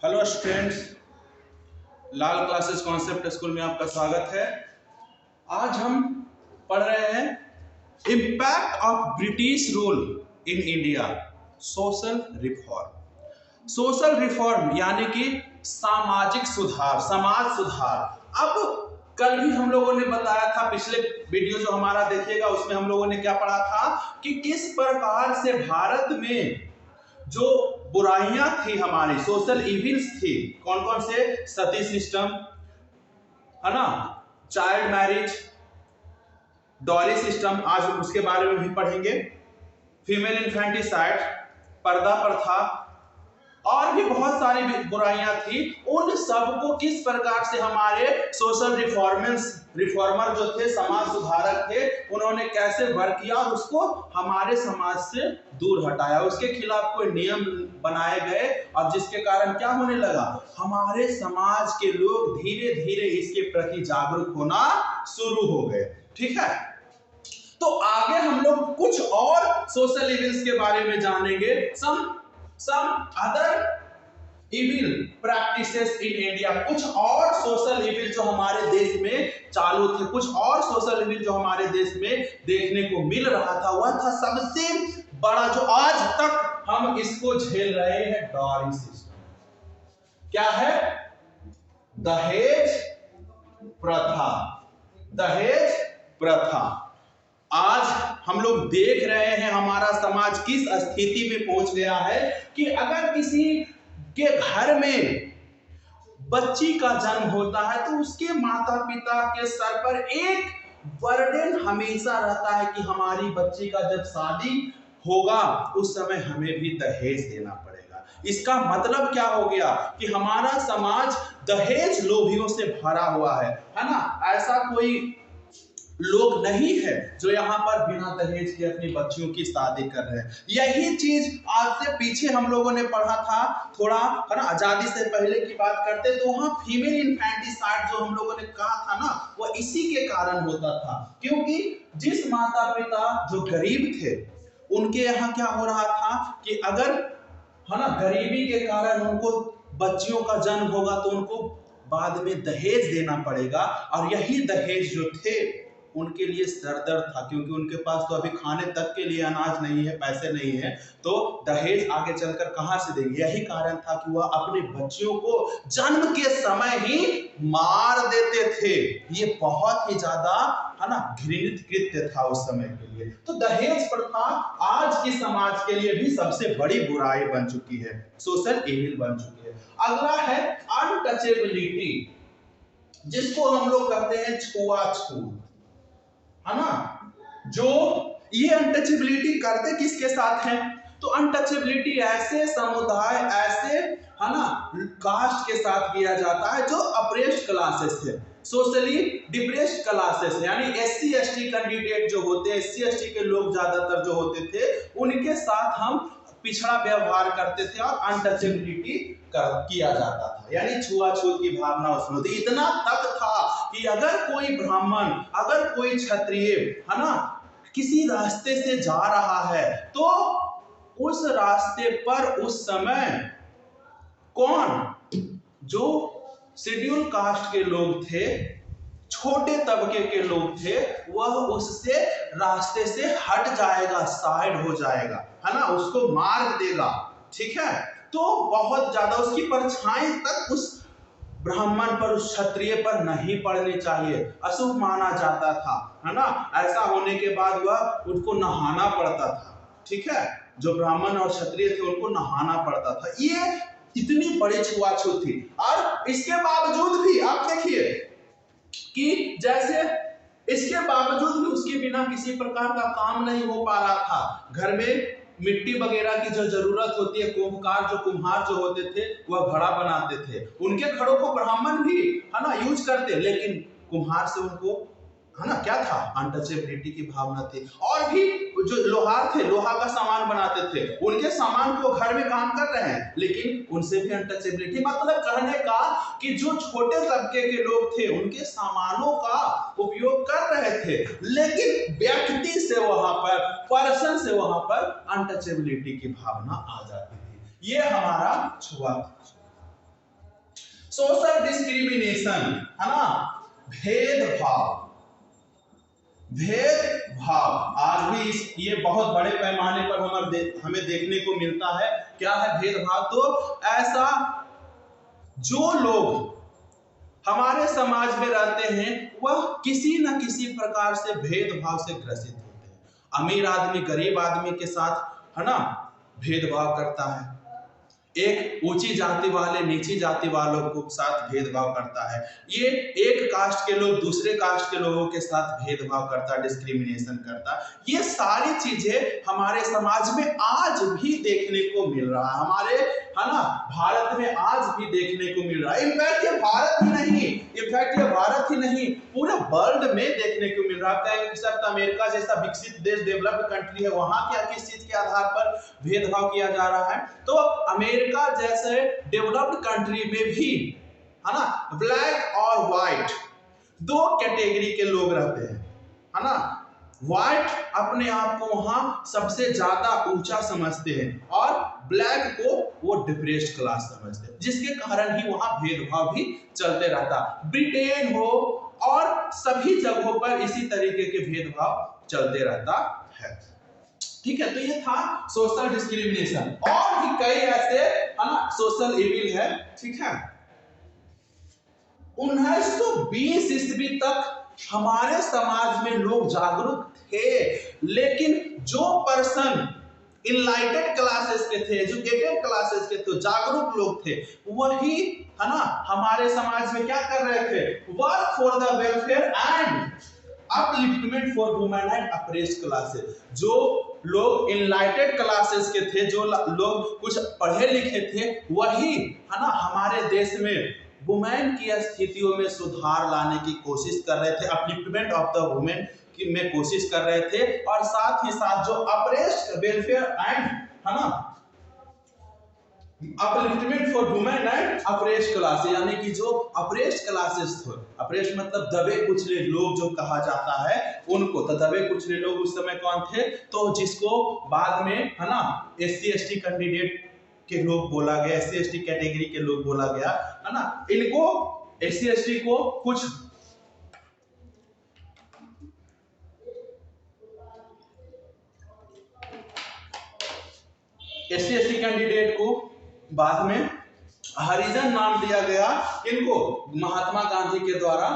Hello students, लाल classes concept school में आपका स्वागत है। आज हम पढ़ रहे हैं impact of British rule in India, social reform. Social reform यानी कि सामाजिक सुधार, समाज सुधार। अब कल भी हम लोगों ने बताया था, पिछले वीडियो जो हमारा देखिएगा उसमें हम लोगों ने क्या पढ़ा था कि किस प्रकार से भारत में जो बुराइयां थी, हमारी सोशल इविल्स थी, कौन कौन से, सती सिस्टम है ना, चाइल्ड मैरिज, डॉली सिस्टम, आज हम उसके बारे में भी पढ़ेंगे, फीमेल इन्फेंटिसाइड, पर्दा प्रथा और भी बहुत सारी बुराइयां थी। उन सबको किस प्रकार से हमारे सोशल रिफॉर्मर जो थे, समाज सुधारक थे, उन्होंने कैसे वर्क किया और उसको हमारे समाज से दूर हटाया, उसके खिलाफ कोई नियम बनाए गए और जिसके कारण क्या होने लगा, हमारे समाज के लोग धीरे धीरे इसके प्रति जागरूक होना शुरू हो गए। ठीक है, तो आगे हम लोग कुछ और सोशल इविल्स के बारे में जानेंगे, some other evil practices in India, कुछ और सोशल इविल जो हमारे देश में चालू थे, कुछ और सोशल इविल जो हमारे देश में देखने को मिल रहा था। वह था सबसे बड़ा जो आज तक हम इसको झेल रहे हैं, डॉरी सिस्टम। क्या है? दहेज प्रथा। दहेज प्रथा आज हम लोग देख रहे हैं हमारा समाज किस स्थिति में पहुंच गया है कि अगर किसी के घर में बच्ची का जन्म होता है तो उसके माता पिता के सर पर एक बर्डन हमेशा रहता है कि हमारी बच्ची का जब शादी होगा उस समय हमें भी दहेज देना पड़ेगा। इसका मतलब क्या हो गया कि हमारा समाज दहेज लोभियों से भरा हुआ है ना। ऐसा कोई लोग नहीं है जो यहाँ पर बिना दहेज के अपनी बच्चियों की शादी कर रहे हैं। यही चीज आज से पीछे हम लोगों ने पढ़ा था, थोड़ा है ना, आजादी से पहले की बात करते तो वहाँ फीमेल इन्फेंटिसाइड जो हम लोगों ने कहा था ना, वो इसी के कारण होता था, क्योंकि जिस माता पिता जो गरीब थे उनके यहाँ क्या हो रहा था कि अगर है ना गरीबी के कारण उनको बच्चियों का जन्म होगा तो उनको बाद में दहेज देना पड़ेगा, और यही दहेज जो थे उनके लिए सरदर्द था, क्योंकि उनके पास तो अभी खाने तक के लिए अनाज नहीं है, पैसे नहीं है, तो दहेज आगे चलकर कहां से देंगे। यही कारण था कि वह अपने बच्चियों को जन्म के समय ही मार देते थे। ये बहुत ही ज्यादा है ना घृणित कृत्य था उस समय के लिए। तो दहेज प्रथा आज की समाज के लिए भी सबसे बड़ी बुराई बन चुकी है, सोशल इविल बन चुकी है। अगला है अनटचेबिलिटी, जिसको हम लोग कहते हैं छुआछूत, है ना। जो ये अनटचेबिलिटी करते किसके साथ हैं, तो अनटचेबिलिटी ऐसे समुदाय, ऐसे है ना कास्ट के साथ किया जाता है जो अप्रेस्ड क्लासेस थे, सोशली डिप्रेस्ड क्लासेस, यानी एससी एसटी कैंडिडेट जो होते हैं, एससी एसटी के लोग ज्यादातर जो होते थे, उनके साथ हम पिछड़ा व्यवहार करते थे और अनटचेबिलिटी किया जाता था, यानी छुआछूत की भावना उसमें होती। इतना तक था कि अगर कोई ब्राह्मण, अगर कोई क्षत्रिय है ना किसी रास्ते से जा रहा है तो उस रास्ते पर उस समय कौन, जो शेड्यूल कास्ट के लोग थे, छोटे तबके के लोग थे, वह उससे रास्ते से हट जाएगा, साइड हो जाएगा, है ना, उसको मार देगा। ठीक है, तो बहुत ज्यादा उसकी परछाई तक उस ब्राह्मण पर, उस क्षत्रिय पर नहीं पड़नी चाहिए, अशुभ माना जाता था, है ना। ऐसा होने के बाद वह उनको नहाना पड़ता था। ठीक है, जो ब्राह्मण और क्षत्रिय थे उनको नहाना पड़ता था। ये इतनी बड़ी छुआछूत थी। और इसके बावजूद भी आप देखिए कि जैसे इसके बावजूद भी उसके बिना किसी प्रकार का काम नहीं हो पा रहा था। घर में मिट्टी वगैरह की जो जरूरत होती है, कुम्हार जो होते थे वह घड़ा बनाते थे, उनके घड़ों को ब्राह्मण भी है ना यूज करते, लेकिन कुम्हार से उनको है ना क्या था, अनटचेबिलिटी की भावना थी। और भी जो लोहार थे, लोहा का सामान बनाते थे, उनके सामान को घर में काम कर रहे हैं लेकिन उनसे भी अनटचेबिलिटी। मतलब कहने का कि जो छोटे तबके के लोग थे उनके सामानों का उपयोग कर रहे थे, लेकिन व्यक्ति से वहां पर, पर्सन से वहां पर अनटचेबिलिटी की भावना आ जाती थी। ये हमारा छुआ। सोशल डिस्क्रिमिनेशन है ना, भेदभाव। भेदभाव आज भी ये बहुत बड़े पैमाने पर हमें देखने को मिलता है। क्या है भेदभाव? तो ऐसा जो लोग हमारे समाज में रहते हैं वह किसी न किसी प्रकार से भेदभाव से ग्रसित होते हैं। अमीर आदमी गरीब आदमी के साथ है ना भेदभाव करता है, एक ऊंची जाति वाले नीची जाति वालों के साथ भेदभाव करता है, ये एक कास्ट के लोग दूसरे कास्ट के लोगों के साथ भेदभाव करता है, डिस्क्रिमिनेशन करता है। ये सारी चीजें हमारे समाज में आज भी देखने को मिल रहा है, हमारे है ना भारत में आज भी देखने को मिल रहा है। इनफैक्ट ये भारत ही नहीं पूरे वर्ल्ड में देखने को मिल रहा है। अमेरिका जैसा विकसित देश, डेवलप्ड कंट्री है, वहां क्या किस चीज के आधार पर भेदभाव किया जा रहा है? तो अमेरिका जैसे डेवलप्ड कंट्री में भी है ना ब्लैक और व्हाइट दो कैटेगरी के लोग रहते हैं, है ना। व्हाइट अपने आप को वहां सबसे ज्यादा ऊंचा समझते हैं और ब्लैक को वो डिप्रेस्ड क्लास समझते हैं, जिसके कारण ही वहां भेदभाव भी चलते रहता। ब्रिटेन हो और सभी जगहों पर इसी तरीके के भेदभाव चलते रहता है। ठीक है, तो ये था सोशल डिस्क्रिमिनेशन। और भी कई ऐसे है ना सोशल इविल है। ठीक है, 1920 ईस्वी तक हमारे समाज में लोग जागरूक थे, लेकिन जो पर्सन इनलाइटेड क्लासेस के थे, एजुकेटेड क्लासेस के थे, जागरूक लोग थे, वही है ना हमारे समाज में क्या कर रहे थे? Work for the welfare and upliftment for women and apprised classes. जो लोग इनलाइटेड क्लासेस के थे, जो लोग कुछ पढ़े लिखे थे, वही है ना हमारे देश में वुमेन की स्थितियों में सुधार लाने की कोशिश कर रहे थे, अपलिफ्टमेंट ऑफ द वुमेन की में कोशिश कर रहे थे। और साथ ही साथ जो अप्रेस्ड वेलफेयर एंड है ना upliftment for women and apprised classes, यानी कि जो अप्रेस्ड क्लासेस थे, अप्रेस्ड मतलब दबे कुचले लोग जो कहा जाता है उनको, तो दबे कुचले लोग उस समय कौन थे? तो जिसको बाद में है ना SC ST कैंडिडेट के लोग बोला गया, SC ST कैटेगरी के लोग बोला गया, है ना। इनको SC ST को कुछ SC ST कैंडिडेट को बाद में हरिजन नाम दिया गया। इनको महात्मा गांधी के द्वारा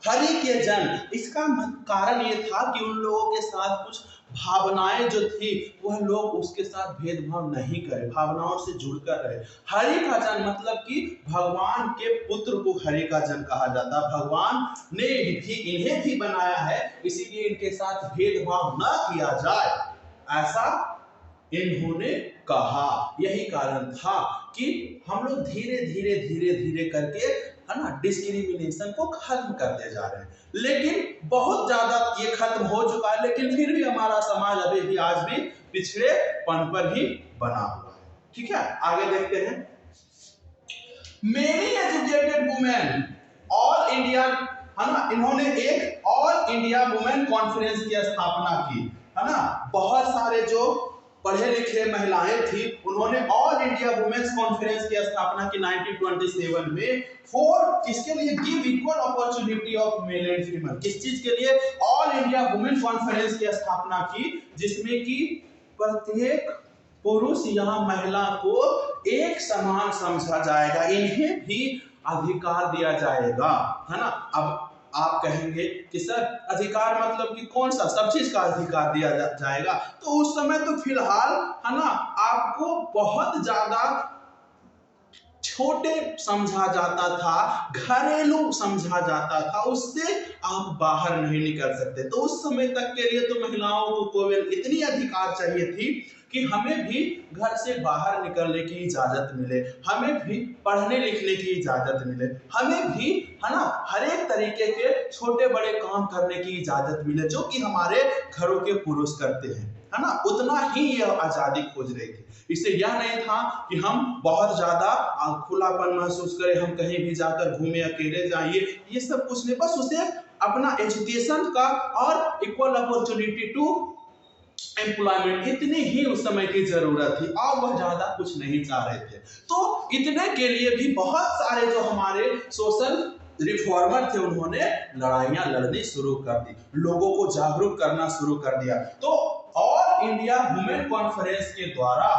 हरि के जन, इसका कारण ये था कि उन लोगों के साथ कुछ भावनाएं जो थी वह लोग उसके साथ भेदभाव नहीं करे, भावनाओं से जुड़कर रहे। हरि का जन मतलब कि भगवान के पुत्र को हरि का जन कहा जाता। भगवान ने भी इन्हें भी बनाया है, इसीलिए इनके साथ भेदभाव न किया जाए, ऐसा इन्होंने कहा। यही कारण था कि हम लोग धीरे धीरे धीरे धीरे करके है ना डिस्क्रिमिनेशन को खत्म करते जा रहे हैं। लेकिन बहुत ज्यादा ये खत्म हो चुका है, लेकिन फिर भी हमारा समाज अभी भी आज भी पिछड़ेपन पर ही बना हुआ है। ठीक है, आगे देखते हैं। Many educated women all India, है ना, इन्होंने एक ऑल इंडिया वुमेन कॉन्फ्रेंस की स्थापना की, है ना। बहुत सारे जो पढ़े लिखे महिलाएं थी, उन्होंने ऑल इंडिया वुमेन्स कॉन्फ्रेंस की स्थापना की 1927 में। फॉर इसके लिए give equal opportunity of male and female, किस चीज के लिए? ऑल इंडिया वुमेन कॉन्फ्रेंस की स्थापना की, जिसमें कि प्रत्येक पुरुष या महिला को एक समान समझा जाएगा, इन्हें भी अधिकार दिया जाएगा, है ना। अब आप कहेंगे कि सर अधिकार मतलब कि कौन सा, सब चीज का अधिकार दिया जाएगा? तो उस समय तो फिलहाल है ना आपको बहुत ज्यादा छोटे समझा जाता था, घरेलू समझा जाता था, उससे आप बाहर नहीं निकल सकते। तो उस समय तक के लिए तो महिलाओं को केवल इतनी अधिकार चाहिए थी कि हमें भी घर से बाहर निकलने की इजाजत मिले, हमें भी पढ़ने लिखने की इजाजत मिले, हमें भी है ना हर एक तरीके के छोटे बड़े काम करने की इजाजत मिले, जो कि हमारे घरों के पुरुष करते हैं, है ना। उतना ही यह आजादी खोज रही थी। इससे यह नहीं था कि हम बहुत ज्यादा खुलापन महसूस करें, हम कहीं भी जाकर घूमे, अकेले जाइए, ये सब कुछ नहीं। बस उसे अपना एजुकेशन का और इक्वल अपॉर्चुनिटी टू एम्प्लॉयमेंट, इतनी ही उस समय की जरूरत थी, और वह ज्यादा कुछ नहीं चाह रहे थे। तो इतने के लिए भी बहुत सारे जो हमारे सोशल रिफॉर्मर थे उन्होंने लड़ाइयां लड़नी शुरू कर दी, लोगों को जागरूक करना शुरू कर दिया। तो ऑल इंडिया वुमेन कॉन्फ्रेंस के द्वारा,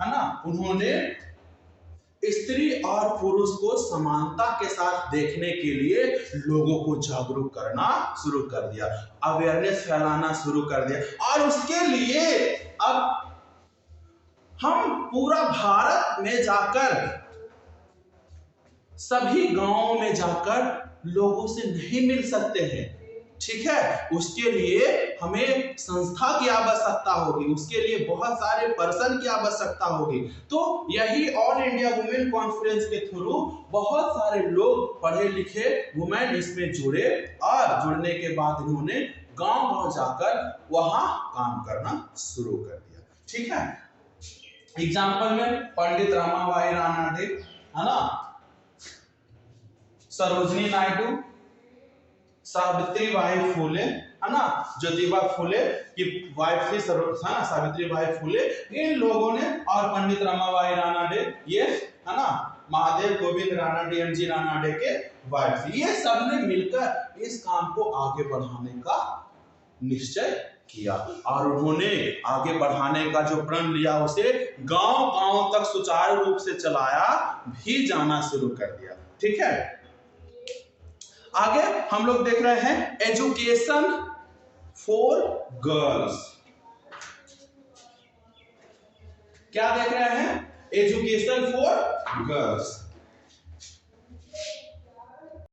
है ना, उन्होंने स्त्री और पुरुष को समानता के साथ देखने के लिए लोगों को जागरूक करना शुरू कर दिया, अवेयरनेस फैलाना शुरू कर दिया। और उसके लिए अब हम पूरा भारत में जाकर, सभी गांवों में जाकर लोगों से नहीं मिल सकते हैं, ठीक है। उसके लिए हमें संस्था की आवश्यकता होगी, उसके लिए बहुत सारे पर्सन की आवश्यकता होगी। तो यही ऑल इंडिया वुमेन कॉन्फ्रेंस के थ्रू बहुत सारे लोग पढ़े लिखे वुमेन इसमें जुड़े, और जुड़ने के बाद इन्होंने गांव-गांव जाकर वहां काम करना शुरू कर दिया, ठीक है। एग्जाम्पल में पंडित रमाबाई रानडे, है ना, सरोजनी नायडू, सावित्रीबाई फुले, है ना, ज्योतिबा फुले की वाइफ थी सावित्रीबाई फुले, इन लोगों ने, और पंडित रमाबाई रानडे, ये, है ना, महादेव गोविंद रानडे, एमजी रानडे के वाइफ थी। ये सब ने मिलकर इस काम को आगे बढ़ाने का निश्चय किया, और उन्होंने आगे बढ़ाने का जो प्रण लिया उसे गांव-गांव तक सुचारू रूप से चलाया भी जाना शुरू कर दिया, ठीक है। आगे हम लोग देख रहे हैं एजुकेशन फॉर गर्ल्स। क्या देख रहे हैं? Education for girls.